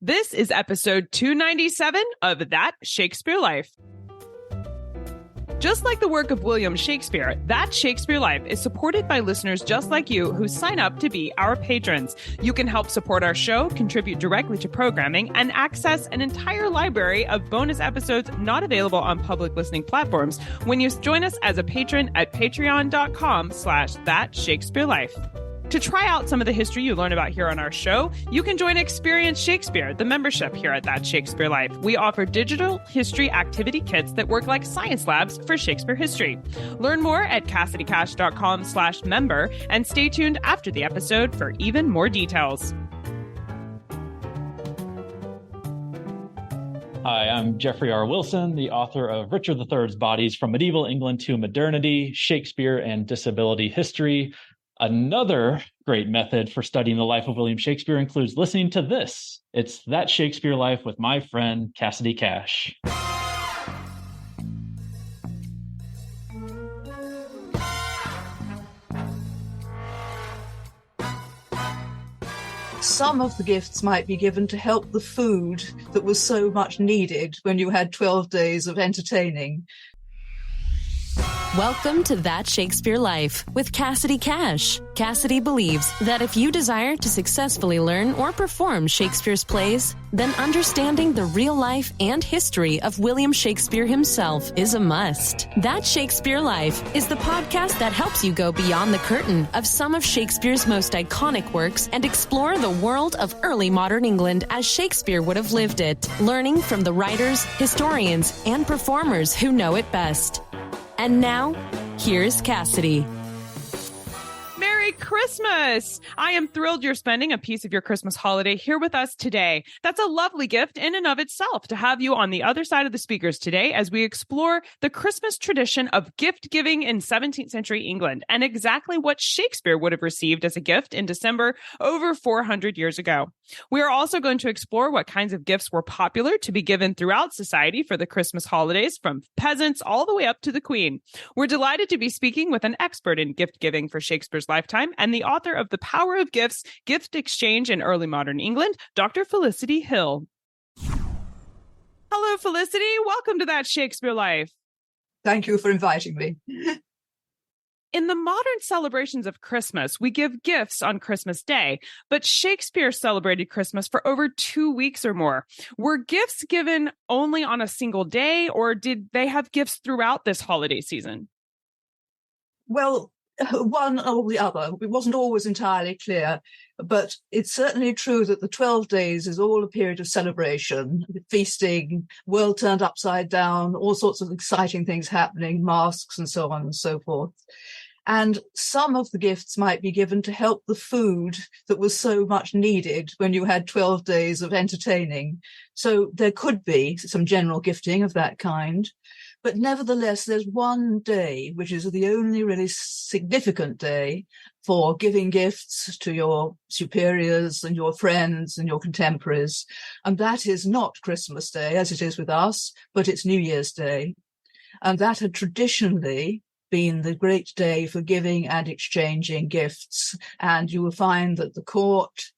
This is episode 297 of That Shakespeare Life. Just like the work of William Shakespeare, That Shakespeare Life is supported by listeners just like you who sign up to be our patrons. You can help support our show, contribute directly to programming, and access an entire library of bonus episodes not available on public listening platforms when you join us as a patron at patreon.com/thatshakespearelife. To try out some of the history you learn about here on our show, you can join Experience Shakespeare, the membership here at That Shakespeare Life. We offer digital history activity kits that work like science labs for Shakespeare history. Learn more at CassidyCash.com/member and stay tuned after the episode for even more details. Hi, I'm Jeffrey R. Wilson, the author of Richard III's Bodies from Medieval England to Modernity, Shakespeare and Disability History. Another great method for studying the life of William Shakespeare includes listening to this. It's That Shakespeare Life with my friend Cassidy Cash. Some of the gifts might be given to help the food that was so much needed when you had 12 days of entertaining. Welcome to That Shakespeare Life with Cassidy Cash. Cassidy believes that if you desire to successfully learn or perform Shakespeare's plays, then understanding the real life and history of William Shakespeare himself is a must. That Shakespeare Life is the podcast that helps you go beyond the curtain of some of Shakespeare's most iconic works and explore the world of early modern England as Shakespeare would have lived it, learning from the writers, historians, and performers who know it best. And now, here's Cassidy. Merry Christmas! I am thrilled you're spending a piece of your Christmas holiday here with us today. That's a lovely gift in and of itself to have you on the other side of the speakers today as we explore the Christmas tradition of gift giving in 17th century England and exactly what Shakespeare would have received as a gift in December over 400 years ago. We are also going to explore what kinds of gifts were popular to be given throughout society for the Christmas holidays, from peasants all the way up to the Queen. We're delighted to be speaking with an expert in gift giving for Shakespeare's lifetime and the author of The Power of Gifts, Gift Exchange in Early Modern England, Dr. Felicity Heal. Hello, Felicity. Welcome to That Shakespeare Life. Thank you for inviting me. In the modern celebrations of Christmas, we give gifts on Christmas Day, but Shakespeare celebrated Christmas for over 2 weeks or more. Were gifts given only on a single day, or did they have gifts throughout this holiday season? Well, one or the other. It wasn't always entirely clear, but it's certainly true that the 12 days is all a period of celebration, feasting, world turned upside down, all sorts of exciting things happening, masks and so on and so forth. And some of the gifts might be given to help the food that was so much needed when you had 12 days of entertaining. So there could be some general gifting of that kind. But nevertheless, there's one day, which is the only really significant day for giving gifts to your superiors and your friends and your contemporaries. And that is not Christmas Day, as it is with us, but it's New Year's Day. And that had traditionally been the great day for giving and exchanging gifts. And you will find that the court,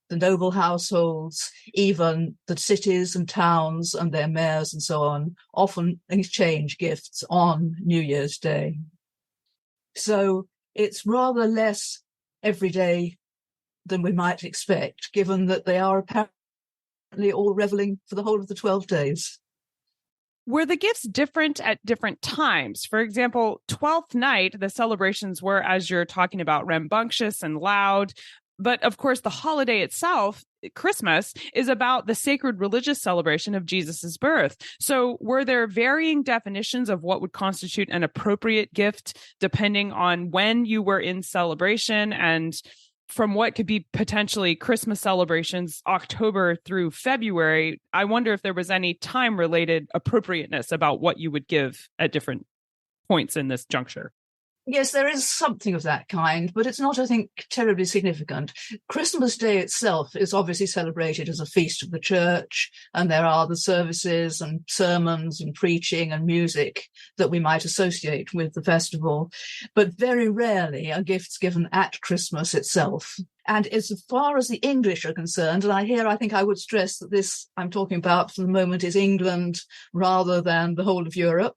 the noble households, even the cities and towns and their mayors and so on, often exchange gifts on New Year's Day. So it's rather less every day than we might expect, given that they are apparently all reveling for the whole of the 12 days. Were the gifts different at different times? For example, 12th night, the celebrations were, as you're talking about, rambunctious and loud. But of course, the holiday itself, Christmas, is about the sacred religious celebration of Jesus's birth. So were there varying definitions of what would constitute an appropriate gift depending on when you were in celebration and from what could be potentially Christmas celebrations, October through February? I wonder if there was any time-related appropriateness about what you would give at different points in this juncture. Yes, there is something of that kind, but it's not, I think, terribly significant. Christmas Day itself is obviously celebrated as a feast of the church, and there are the services and sermons and preaching and music that we might associate with the festival. But very rarely are gifts given at Christmas itself. And as far as the English are concerned, and I think I would stress that this I'm talking about for the moment is England rather than the whole of Europe.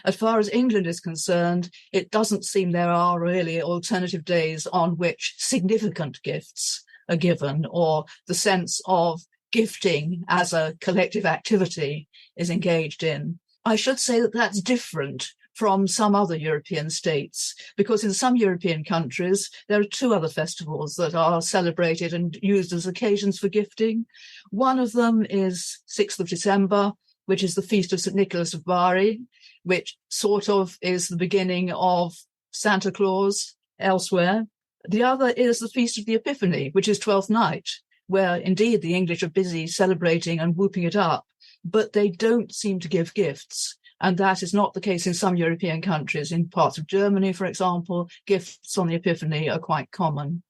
As far as England is concerned, it doesn't seem there are really alternative days on which significant gifts are given, or the sense of gifting as a collective activity is engaged in. I should say that that's different from some other European states, because in some European countries, there are two other festivals that are celebrated and used as occasions for gifting. One of them is 6th of December, which is the feast of St. Nicholas of Bari, which sort of is the beginning of Santa Claus elsewhere. The other is the Feast of the Epiphany, which is Twelfth Night, where indeed the English are busy celebrating and whooping it up, but they don't seem to give gifts. And that is not the case in some European countries. In parts of Germany, for example, gifts on the Epiphany are quite common.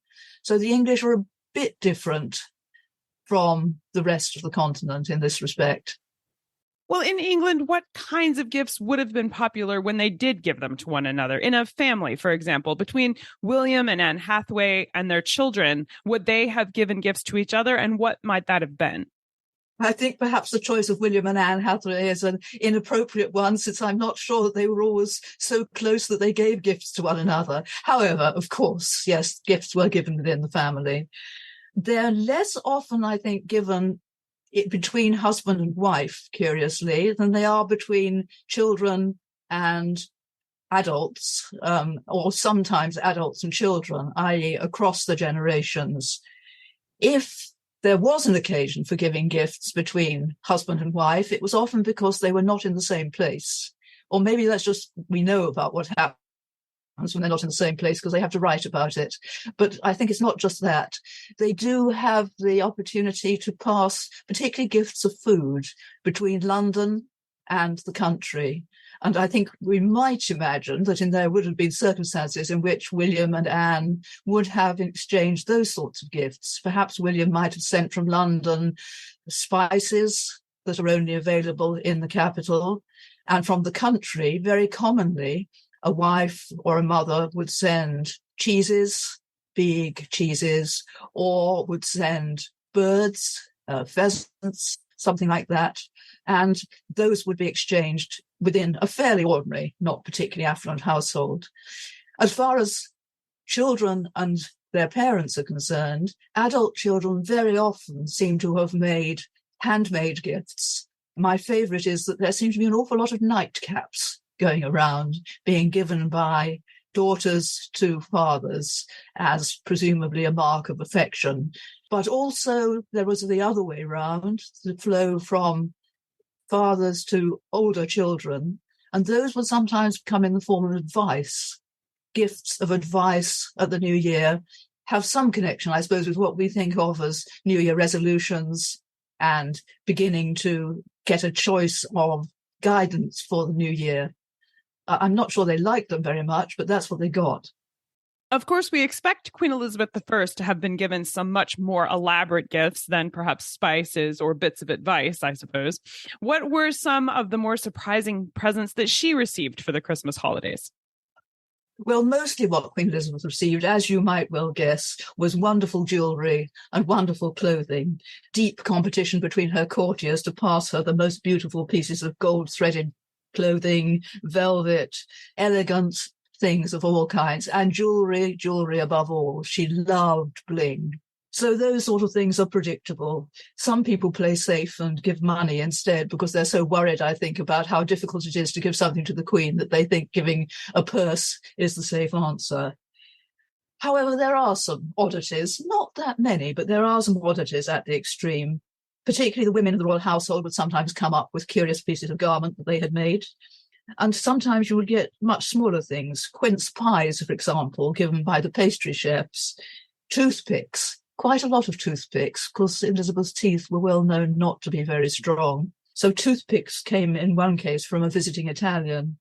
So the English are a bit different from the rest of the continent in this respect. Well, in England, what kinds of gifts would have been popular when they did give them to one another? In a family, for example, between William and Anne Hathaway and their children, would they have given gifts to each other? And what might that have been? I think perhaps the choice of William and Anne Hathaway is an inappropriate one, since I'm not sure that they were always so close that they gave gifts to one another. However, of course, yes, gifts were given within the family. They're less often, I think, given between husband and wife, curiously, than they are between children and adults, or sometimes adults and children, i.e. across the generations. If there was an occasion for giving gifts between husband and wife, it was often because they were not in the same place. Or maybe that's just, we know about what happens when they're not in the same place because they have to write about it. But I think it's not just that. They do have the opportunity to pass particularly gifts of food between London and the country. And I think we might imagine that there would have been circumstances in which William and Anne would have exchanged those sorts of gifts. Perhaps William might have sent from London spices that are only available in the capital. And from the country, very commonly, a wife or a mother would send cheeses, big cheeses, or would send birds, pheasants, something like that. And those would be exchanged within a fairly ordinary, not particularly affluent household. As far as children and their parents are concerned, adult children very often seem to have made handmade gifts. My favourite is that there seems to be an awful lot of nightcaps going around, being given by daughters to fathers as presumably a mark of affection. But also there was the other way round, the flow from fathers to older children, and those would sometimes come in the form of advice. Gifts of advice at the New Year have some connection, I suppose, with what we think of as New Year resolutions and beginning to get a choice of guidance for the new year. I'm not sure they liked them very much, but that's what they got. Of course, we expect Queen Elizabeth I to have been given some much more elaborate gifts than perhaps spices or bits of advice, I suppose. What were some of the more surprising presents that she received for the Christmas holidays? Well, mostly what Queen Elizabeth received, as you might well guess, was wonderful jewellery and wonderful clothing, deep competition between her courtiers to pass her the most beautiful pieces of gold-threaded clothing, velvet, elegant things of all kinds, and jewellery above all. She loved bling. So those sort of things are predictable. Some people play safe and give money instead because they're so worried, I think, about how difficult it is to give something to the Queen that they think giving a purse is the safe answer. However, there are some oddities, not that many, but there are some oddities at the extreme. Particularly the women of the royal household would sometimes come up with curious pieces of garment that they had made. And sometimes you would get much smaller things, quince pies, for example, given by the pastry chefs, toothpicks, quite a lot of toothpicks, because Elizabeth's teeth were well known not to be very strong. So toothpicks came in one case from a visiting Italian.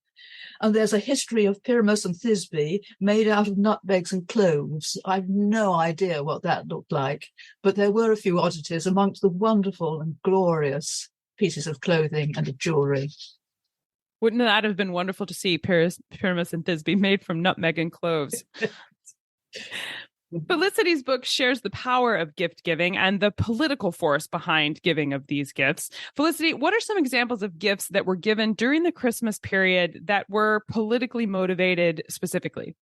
And there's a history of Pyramus and Thisbe made out of nutmegs and cloves. I've no idea what that looked like, but there were a few oddities amongst the wonderful and glorious pieces of clothing and of jewellery. Wouldn't that have been wonderful to see Pyramus and Thisbe made from nutmeg and cloves? Felicity's book shares the power of gift giving and the political force behind giving of these gifts. Felicity, what are some examples of gifts that were given during the Christmas period that were politically motivated specifically?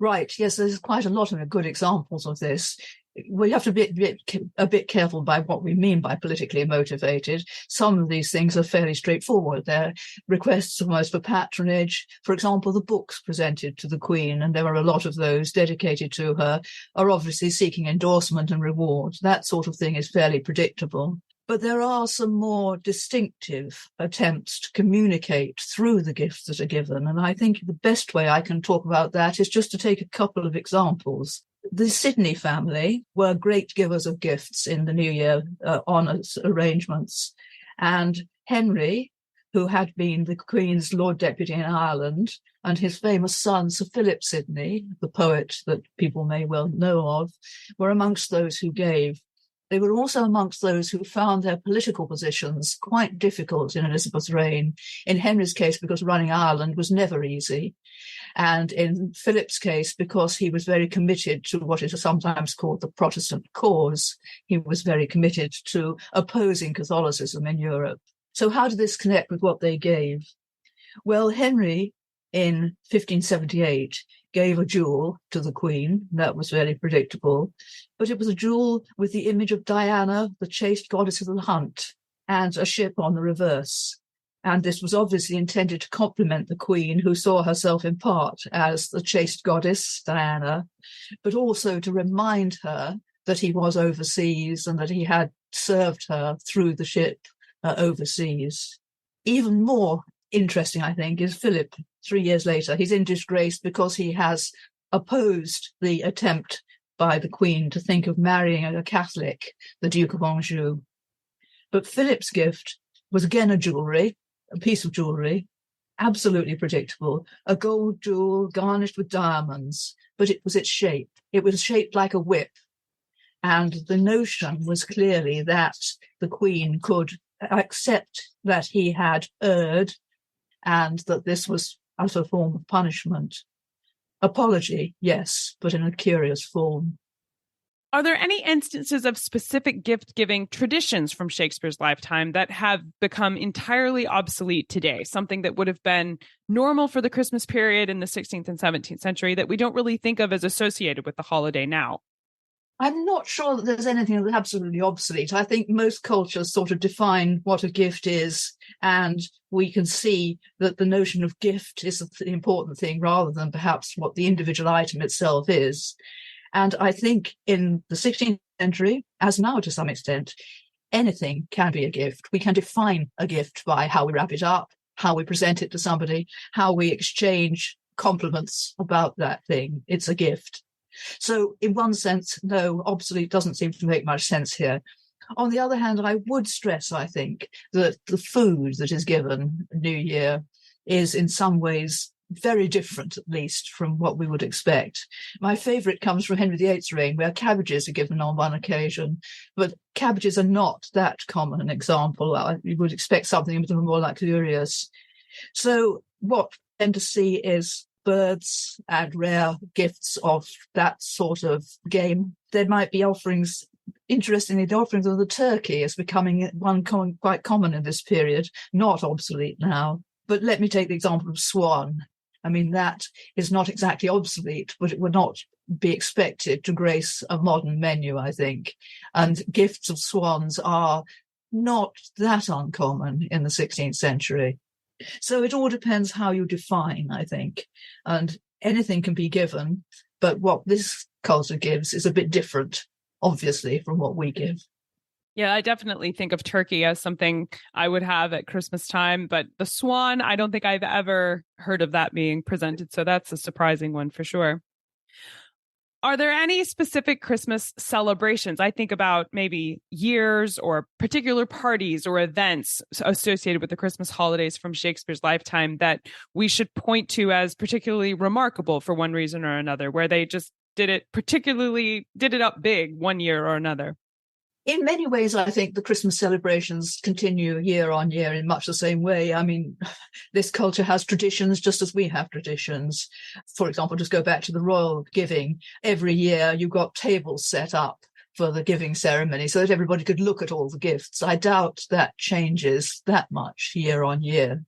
Right. Yes, there's quite a lot of good examples of this. We have to be a bit careful by what we mean by politically motivated. Some of these things are fairly straightforward. They're requests almost for patronage. For example, the books presented to the Queen, and there are a lot of those dedicated to her, are obviously seeking endorsement and reward. That sort of thing is fairly predictable. But there are some more distinctive attempts to communicate through the gifts that are given. And I think the best way I can talk about that is just to take a couple of examples. The Sidney family were great givers of gifts in the New Year honours arrangements. And Henry, who had been the Queen's Lord Deputy in Ireland, and his famous son, Sir Philip Sidney, the poet that people may well know of, were amongst those who gave. They were also amongst those who found their political positions quite difficult in Elizabeth's reign. In Henry's case, because running Ireland was never easy. And in Philip's case, because he was very committed to what is sometimes called the Protestant cause. He was very committed to opposing Catholicism in Europe. So how did this connect with what they gave? Well, Henry, in 1578, gave a jewel to the Queen. That was very predictable. But it was a jewel with the image of Diana, the chaste goddess of the hunt, and a ship on the reverse. And this was obviously intended to compliment the Queen, who saw herself in part as the chaste goddess, Diana, but also to remind her that he was overseas and that he had served her through the ship overseas. Even more interesting, I think, is Philip. 3 years later, he's in disgrace because he has opposed the attempt by the Queen to think of marrying a Catholic, the Duke of Anjou. But Philip's gift was again a piece of jewellery, absolutely predictable, a gold jewel garnished with diamonds, but it was its shape. It was shaped like a whip. And the notion was clearly that the Queen could accept that he had erred and that this was as a form of punishment. Apology, yes, but in a curious form. Are there any instances of specific gift-giving traditions from Shakespeare's lifetime that have become entirely obsolete today? Something that would have been normal for the Christmas period in the 16th and 17th century that we don't really think of as associated with the holiday now? I'm not sure that there's anything that's absolutely obsolete. I think most cultures sort of define what a gift is, and we can see that the notion of gift is the important thing rather than perhaps what the individual item itself is. And I think in the 16th century, as now to some extent, anything can be a gift. We can define a gift by how we wrap it up, how we present it to somebody, how we exchange compliments about that thing. It's a gift. So in one sense, no, obsolete doesn't seem to make much sense here. On the other hand, I would stress, I think, that the food that is given New Year is in some ways very different, at least, from what we would expect. My favourite comes from Henry VIII's reign, where cabbages are given on one occasion, but cabbages are not that common an example. You would expect something a little more luxurious. So what we tend to see is birds and rare gifts of that sort of game. There might be offerings. Interestingly, the offerings of the turkey is becoming quite common in this period, not obsolete now. But let me take the example of swan. I mean, that is not exactly obsolete, but it would not be expected to grace a modern menu, I think. And gifts of swans are not that uncommon in the 16th century. So it all depends how you define, I think. And anything can be given, but what this culture gives is a bit different, obviously, from what we give. Yeah, I definitely think of turkey as something I would have at Christmas time, but the swan, I don't think I've ever heard of that being presented. So that's a surprising one for sure. Are there any specific Christmas celebrations? I think about maybe years or particular parties or events associated with the Christmas holidays from Shakespeare's lifetime that we should point to as particularly remarkable for one reason or another, where they just did it up big one year or another. In many ways, I think the Christmas celebrations continue year on year in much the same way. I mean, this culture has traditions just as we have traditions. For example, just go back to the royal giving. Every year you've got tables set up for the giving ceremony so that everybody could look at all the gifts. I doubt that changes that much year on year.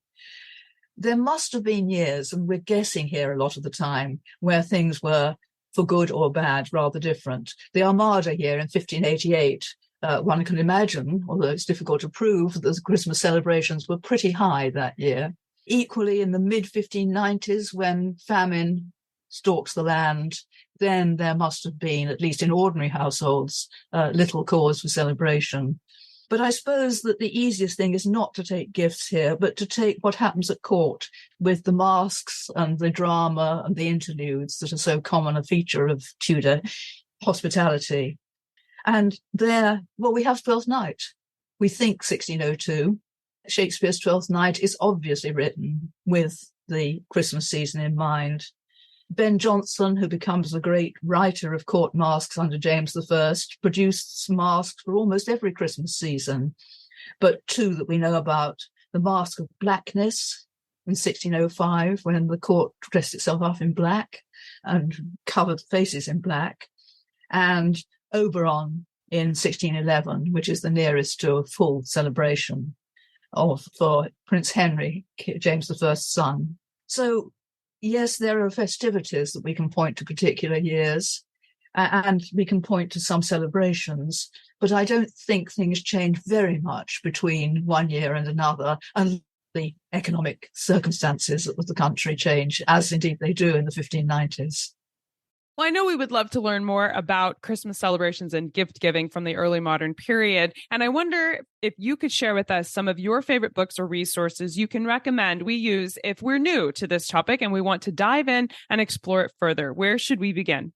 There must have been years, and we're guessing here a lot of the time, where things were, for good or bad, rather different. The Armada year in 1588, one can imagine, although it's difficult to prove, that the Christmas celebrations were pretty high that year. Equally, in the mid-1590s, when famine stalks the land, then there must have been, at least in ordinary households, little cause for celebration. But I suppose that the easiest thing is not to take gifts here, but to take what happens at court with the masks and the drama and the interludes that are so common a feature of Tudor hospitality. And there, well, we have Twelfth Night. We think 1602. Shakespeare's Twelfth Night is obviously written with the Christmas season in mind. Ben Jonson, who becomes a great writer of court masks under James I, produced masks for almost every Christmas season, but two that we know about: the Mask of Blackness in 1605, when the court dressed itself up in black and covered faces in black, and Oberon in 1611, which is the nearest to a full celebration for Prince Henry, James I's son. So, yes, there are festivities that we can point to particular years, and we can point to some celebrations, but I don't think things change very much between one year and another, and the economic circumstances of the country change, as indeed they do in the 1590s. Well, I know we would love to learn more about Christmas celebrations and gift giving from the early modern period. And I wonder if you could share with us some of your favorite books or resources you can recommend we use if we're new to this topic and we want to dive in and explore it further. Where should we begin?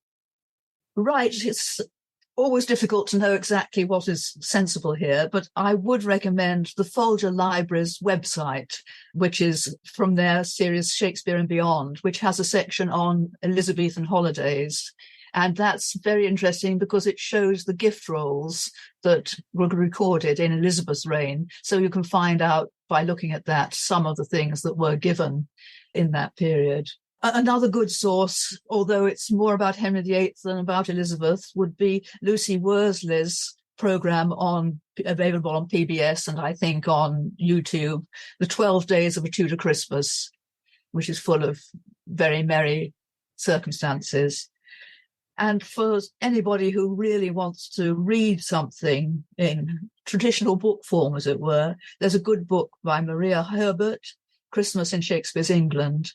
Right. It's always difficult to know exactly what is sensible here, but I would recommend the Folger Library's website, which is from their series Shakespeare and Beyond, which has a section on Elizabethan holidays. And that's very interesting because it shows the gift rolls that were recorded in Elizabeth's reign. So you can find out by looking at that some of the things that were given in that period. Another good source, although it's more about Henry VIII than about Elizabeth, would be Lucy Worsley's program available on PBS and I think on YouTube, The 12 Days of a Tudor Christmas, which is full of very merry circumstances. And for anybody who really wants to read something in traditional book form, as it were, there's a good book by Maria Herbert, Christmas in Shakespeare's England,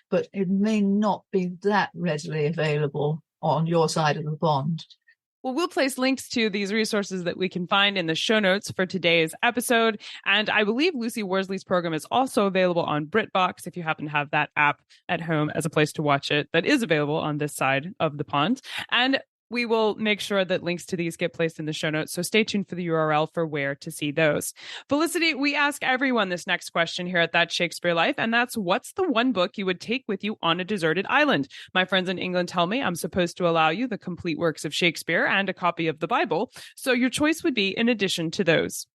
but it may not be that readily available on your side of the pond. Well, we'll place links to these resources that we can find in the show notes for today's episode. And I believe Lucy Worsley's program is also available on BritBox if you happen to have that app at home as a place to watch it that is available on this side of the pond. And we will make sure that links to these get placed in the show notes. So stay tuned for the URL for where to see those. Felicity, we ask everyone this next question here at That Shakespeare Life, and that's, what's the one book you would take with you on a deserted island? My friends in England tell me I'm supposed to allow you the complete works of Shakespeare and a copy of the Bible. So your choice would be in addition to those.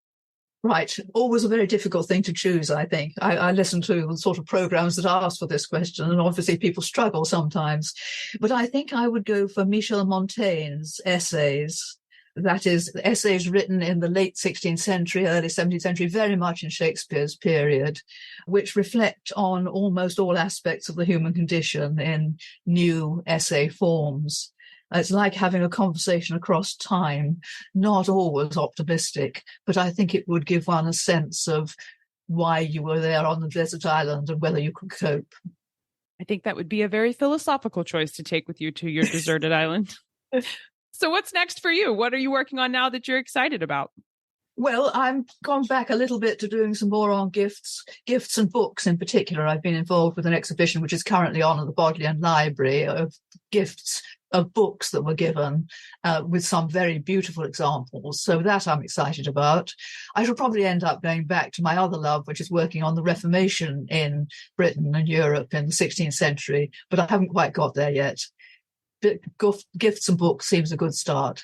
Right. Always a very difficult thing to choose, I think. I listen to the sort of programs that ask for this question, and obviously people struggle sometimes. But I think I would go for Michel Montaigne's essays. That is, essays written in the late 16th century, early 17th century, very much in Shakespeare's period, which reflect on almost all aspects of the human condition in new essay forms. It's like having a conversation across time, not always optimistic, but I think it would give one a sense of why you were there on the desert island and whether you could cope. I think that would be a very philosophical choice to take with you to your deserted island. So what's next for you? What are you working on now that you're excited about? Well, I've gone back a little bit to doing some more on gifts and books in particular. I've been involved with an exhibition which is currently on at the Bodleian Library of gifts of books that were given with some very beautiful examples. So that I'm excited about. I shall probably end up going back to my other love, which is working on the Reformation in Britain and Europe in the 16th century, but I haven't quite got there yet. Gifts and books seems a good start.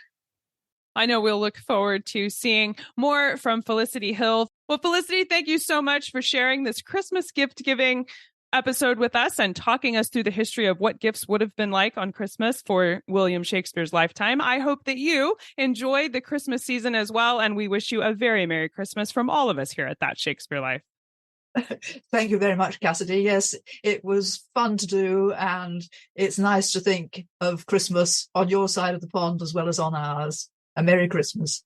I know we'll look forward to seeing more from Felicity Hill. Well, Felicity, thank you so much for sharing this Christmas gift giving episode with us and talking us through the history of what gifts would have been like on Christmas for William Shakespeare's lifetime. I hope that you enjoyed the Christmas season as well, and we wish you a very Merry Christmas from all of us here at That Shakespeare Life. Thank you very much, Cassidy. Yes, it was fun to do, and it's nice to think of Christmas on your side of the pond as well as on ours. A Merry Christmas.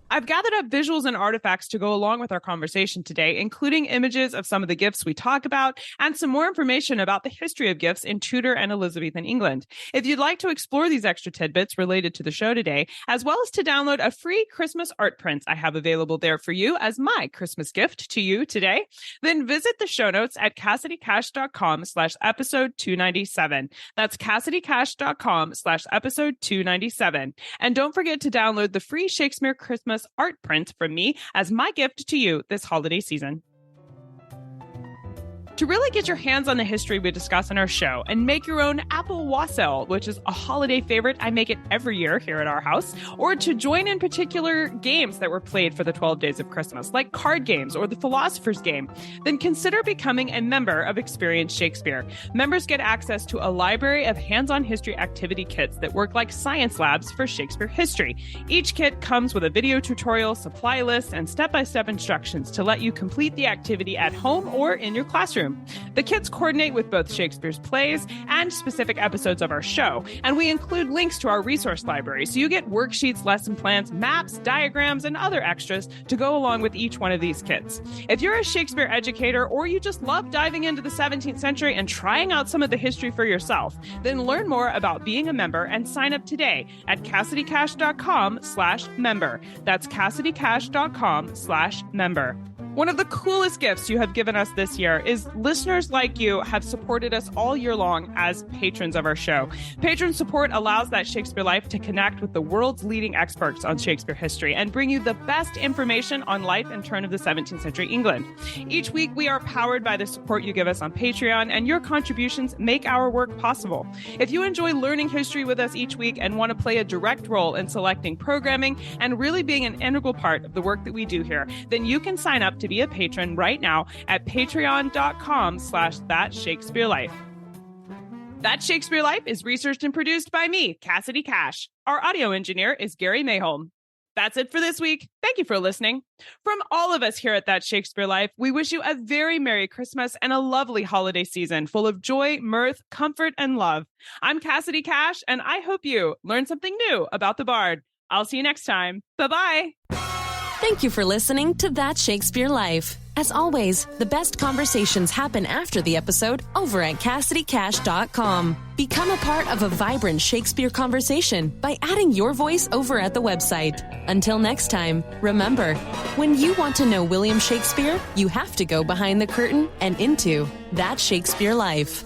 I've gathered up visuals and artifacts to go along with our conversation today, including images of some of the gifts we talk about and some more information about the history of gifts in Tudor and Elizabethan England. If you'd like to explore these extra tidbits related to the show today, as well as to download a free Christmas art print I have available there for you as my Christmas gift to you today, then visit the show notes at CassidyCash.com/episode 297. That's CassidyCash.com/episode 297. And don't forget to download the free Shakespeare Christmas art print from me as my gift to you this holiday season. To really get your hands on the history we discuss in our show and make your own apple wassail, which is a holiday favorite, I make it every year here at our house, or to join in particular games that were played for the 12 days of Christmas, like card games or the Philosopher's Game, then consider becoming a member of Experience Shakespeare. Members get access to a library of hands-on history activity kits that work like science labs for Shakespeare history. Each kit comes with a video tutorial, supply list, and step-by-step instructions to let you complete the activity at home or in your classroom. The kits coordinate with both Shakespeare's plays and specific episodes of our show, and we include links to our resource library, so you get worksheets, lesson plans, maps, diagrams, and other extras to go along with each one of these kits. If you're a Shakespeare educator or you just love diving into the 17th century and trying out some of the history for yourself, then learn more about being a member and sign up today at CassidyCash.com/member. That's CassidyCash.com/member. One of the coolest gifts you have given us this year is listeners like you have supported us all year long as patrons of our show. Patron support allows That Shakespeare Life to connect with the world's leading experts on Shakespeare history and bring you the best information on life and turn of the 17th century England. Each week, we are powered by the support you give us on Patreon, and your contributions make our work possible. If you enjoy learning history with us each week and want to play a direct role in selecting programming and really being an integral part of the work that we do here, then you can sign up to be a patron right now at patreon.com/thatshakespearelife. That Shakespeare Life is researched and produced by me, Cassidy Cash. Our audio engineer is Gary Mayholm. That's it for this week. Thank you for listening. From all of us here at That Shakespeare Life, we wish you a very Merry Christmas and a lovely holiday season full of joy, mirth, comfort, and love. I'm Cassidy Cash, and I hope you learned something new about the Bard. I'll see you next time. Bye-bye. Thank you for listening to That Shakespeare Life. As always, the best conversations happen after the episode over at CassidyCash.com. Become a part of a vibrant Shakespeare conversation by adding your voice over at the website. Until next time, remember, when you want to know William Shakespeare, you have to go behind the curtain and into That Shakespeare Life.